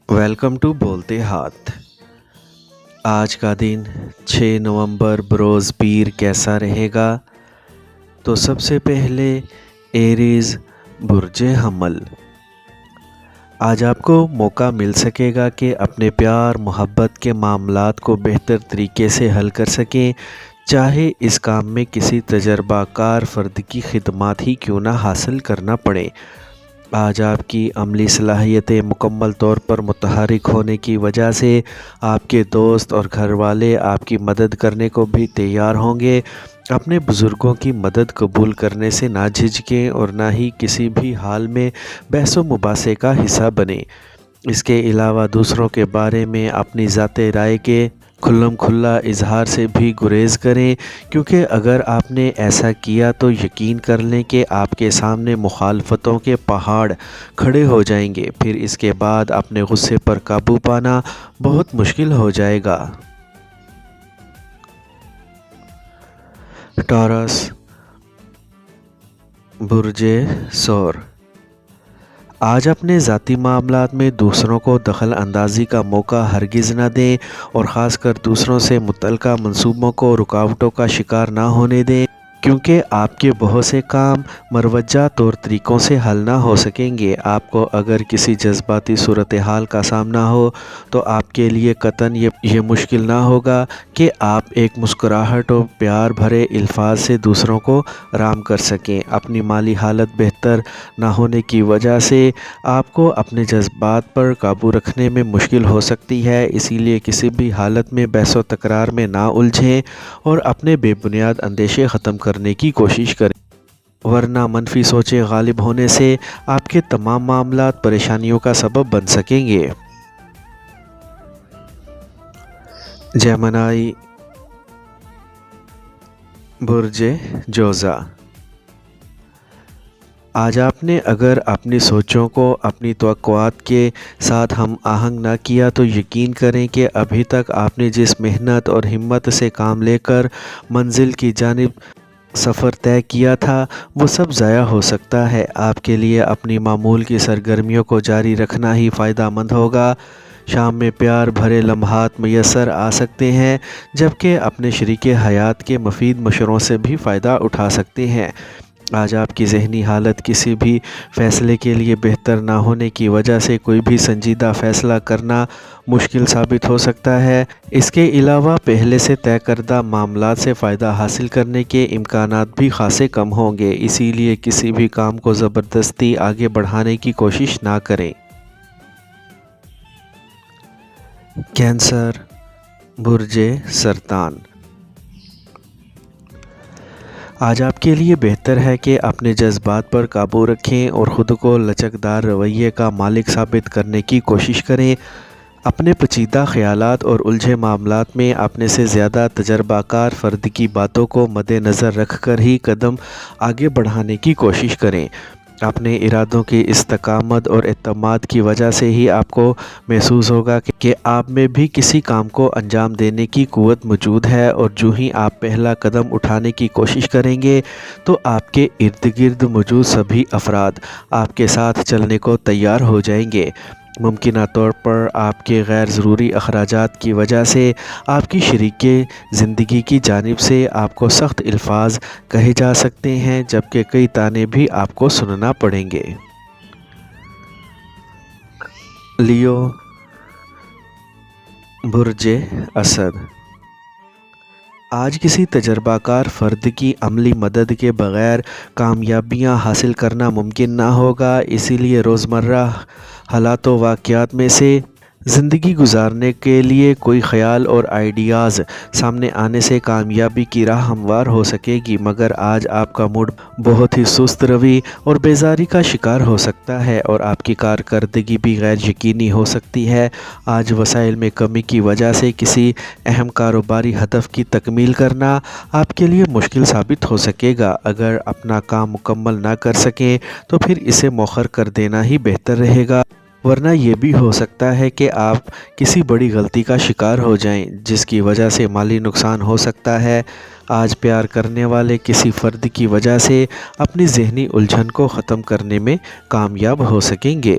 Welcome to بولتے ہاتھ۔ آج کا دن 6 نومبر بروز پیر کیسا رہے گا؟ تو سب سے پہلے ایریز برج حمل۔ آج آپ کو موقع مل سکے گا کہ اپنے پیار محبت کے معاملات کو بہتر طریقے سے حل کر سکیں، چاہے اس کام میں کسی تجربہ کار فرد کی خدمات ہی کیوں نہ حاصل کرنا پڑے۔ آج آپ کی عملی صلاحیتیں مکمل طور پر متحرک ہونے کی وجہ سے آپ کے دوست اور گھر والے آپ کی مدد کرنے کو بھی تیار ہوں گے۔ اپنے بزرگوں کی مدد قبول کرنے سے نہ جھجکیں اور نہ ہی کسی بھی حال میں بحث و مباحثے کا حصہ بنیں۔ اس کے علاوہ دوسروں کے بارے میں اپنی ذاتی رائے کے کھلم کھلا اظہار سے بھی گریز کریں، کیونکہ اگر آپ نے ایسا کیا تو یقین کر لیں کہ آپ کے سامنے مخالفتوں کے پہاڑ کھڑے ہو جائیں گے، پھر اس کے بعد اپنے غصے پر قابو پانا بہت مشکل ہو جائے گا۔ ٹورس برج ثور۔ آج اپنے ذاتی معاملات میں دوسروں کو دخل اندازی کا موقع ہرگز نہ دیں، اور خاص کر دوسروں سے متعلقہ منصوبوں کو رکاوٹوں کا شکار نہ ہونے دیں، کیونکہ آپ کے بہت سے کام مروجہ طور طریقوں سے حل نہ ہو سکیں گے۔ آپ کو اگر کسی جذباتی صورتحال کا سامنا ہو تو آپ کے لیے قطعاً یہ مشکل نہ ہوگا کہ آپ ایک مسکراہٹ اور پیار بھرے الفاظ سے دوسروں کو آرام کر سکیں۔ اپنی مالی حالت بہتر نہ ہونے کی وجہ سے آپ کو اپنے جذبات پر قابو رکھنے میں مشکل ہو سکتی ہے، اسی لیے کسی بھی حالت میں بحث و تکرار میں نہ الجھیں اور اپنے بے بنیاد اندیشے ختم کرنے کی کوشش کریں، ورنہ منفی سوچیں غالب ہونے سے آپ کے تمام معاملات پریشانیوں کا سبب بن سکیں گے۔ جیمنائی برج جوزا۔ آج آپ نے اگر اپنی سوچوں کو اپنی توقعات کے ساتھ ہم آہنگ نہ کیا تو یقین کریں کہ ابھی تک آپ نے جس محنت اور ہمت سے کام لے کر منزل کی جانب سفر طے کیا تھا وہ سب ضائع ہو سکتا ہے۔ آپ کے لیے اپنی معمول کی سرگرمیوں کو جاری رکھنا ہی فائدہ مند ہوگا۔ شام میں پیار بھرے لمحات میسر آ سکتے ہیں، جبکہ اپنے شریک حیات کے مفید مشوروں سے بھی فائدہ اٹھا سکتے ہیں۔ آج آپ کی ذہنی حالت کسی بھی فیصلے کے لیے بہتر نہ ہونے کی وجہ سے کوئی بھی سنجیدہ فیصلہ کرنا مشکل ثابت ہو سکتا ہے۔ اس کے علاوہ پہلے سے طے کردہ معاملات سے فائدہ حاصل کرنے کے امکانات بھی خاصے کم ہوں گے، اسی لیے کسی بھی کام کو زبردستی آگے بڑھانے کی کوشش نہ کریں۔ کینسر برج سرطان۔ آج آپ کے لیے بہتر ہے کہ اپنے جذبات پر قابو رکھیں اور خود کو لچکدار رویے کا مالک ثابت کرنے کی کوشش کریں۔ اپنے پیچیدہ خیالات اور الجھے معاملات میں اپنے سے زیادہ تجربہ کار فرد کی باتوں کو مد نظر رکھ کر ہی قدم آگے بڑھانے کی کوشش کریں۔ اپنے ارادوں کی استقامت اور اعتماد کی وجہ سے ہی آپ کو محسوس ہوگا کہ آپ میں بھی کسی کام کو انجام دینے کی قوت موجود ہے، اور جو ہی آپ پہلا قدم اٹھانے کی کوشش کریں گے تو آپ کے ارد گرد موجود سبھی افراد آپ کے ساتھ چلنے کو تیار ہو جائیں گے۔ ممکنہ طور پر آپ کے غیر ضروری اخراجات کی وجہ سے آپ کی شریک زندگی کی جانب سے آپ کو سخت الفاظ کہے جا سکتے ہیں، جبکہ کئی طعنے بھی آپ کو سننا پڑیں گے۔ لیو برج اسد۔ آج کسی تجربہ کار فرد کی عملی مدد کے بغیر کامیابیاں حاصل کرنا ممکن نہ ہوگا، اسی لیے روزمرہ حالات و واقعات میں سے زندگی گزارنے کے لیے کوئی خیال اور آئیڈیاز سامنے آنے سے کامیابی کی راہ ہموار ہو سکے گی، مگر آج آپ کا موڈ بہت ہی سست روی اور بیزاری کا شکار ہو سکتا ہے، اور آپ کی کارکردگی بھی غیر یقینی ہو سکتی ہے۔ آج وسائل میں کمی کی وجہ سے کسی اہم کاروباری ہدف کی تکمیل کرنا آپ کے لیے مشکل ثابت ہو سکے گا۔ اگر اپنا کام مکمل نہ کر سکیں تو پھر اسے مؤخر کر دینا ہی بہتر رہے گا، ورنہ یہ بھی ہو سکتا ہے کہ آپ کسی بڑی غلطی کا شکار ہو جائیں جس کی وجہ سے مالی نقصان ہو سکتا ہے۔ آج پیار کرنے والے کسی فرد کی وجہ سے اپنی ذہنی الجھن کو ختم کرنے میں کامیاب ہو سکیں گے۔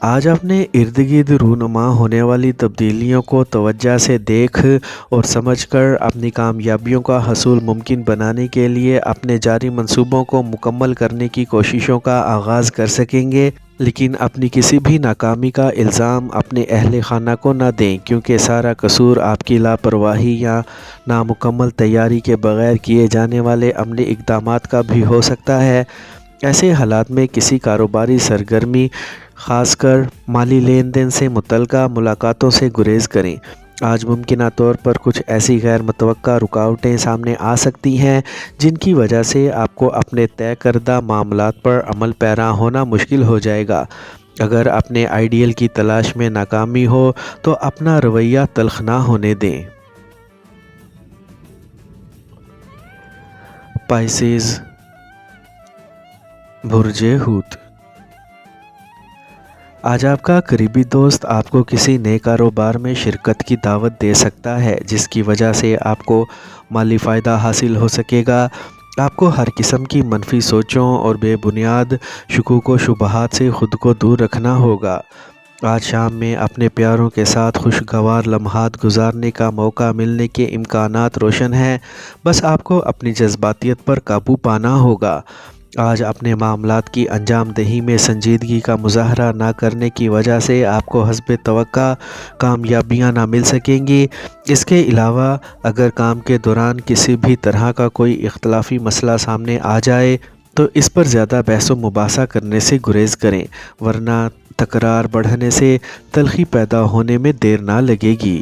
آج اپنے ارد گرد رونما ہونے والی تبدیلیوں کو توجہ سے دیکھ اور سمجھ کر اپنی کامیابیوں کا حصول ممکن بنانے کے لیے اپنے جاری منصوبوں کو مکمل کرنے کی کوششوں کا آغاز کر سکیں گے، لیکن اپنی کسی بھی ناکامی کا الزام اپنے اہل خانہ کو نہ دیں، کیونکہ سارا قصور آپ کی لاپرواہی یا نامکمل تیاری کے بغیر کیے جانے والے عملی اقدامات کا بھی ہو سکتا ہے۔ ایسے حالات میں کسی کاروباری سرگرمی، خاص کر مالی لین دین سے متعلقہ ملاقاتوں سے گریز کریں۔ آج ممکنہ طور پر کچھ ایسی غیر متوقع رکاوٹیں سامنے آ سکتی ہیں جن کی وجہ سے آپ کو اپنے طے کردہ معاملات پر عمل پیرا ہونا مشکل ہو جائے گا۔ اگر اپنے آئیڈیل کی تلاش میں ناکامی ہو تو اپنا رویہ تلخ نہ ہونے دیں۔ پائسیز، برج حوت۔ آج آپ کا قریبی دوست آپ کو کسی نئے کاروبار میں شرکت کی دعوت دے سکتا ہے، جس کی وجہ سے آپ کو مالی فائدہ حاصل ہو سکے گا۔ آپ کو ہر قسم کی منفی سوچوں اور بے بنیاد شکوک و شبہات سے خود کو دور رکھنا ہوگا۔ آج شام میں اپنے پیاروں کے ساتھ خوشگوار لمحات گزارنے کا موقع ملنے کے امکانات روشن ہیں، بس آپ کو اپنی جذباتیت پر قابو پانا ہوگا۔ آج اپنے معاملات کی انجام دہی میں سنجیدگی کا مظاہرہ نہ کرنے کی وجہ سے آپ کو حسب توقع کامیابیاں نہ مل سکیں گی۔ اس کے علاوہ اگر کام کے دوران کسی بھی طرح کا کوئی اختلافی مسئلہ سامنے آ جائے تو اس پر زیادہ بحث و مباحثہ کرنے سے گریز کریں، ورنہ تکرار بڑھنے سے تلخی پیدا ہونے میں دیر نہ لگے گی۔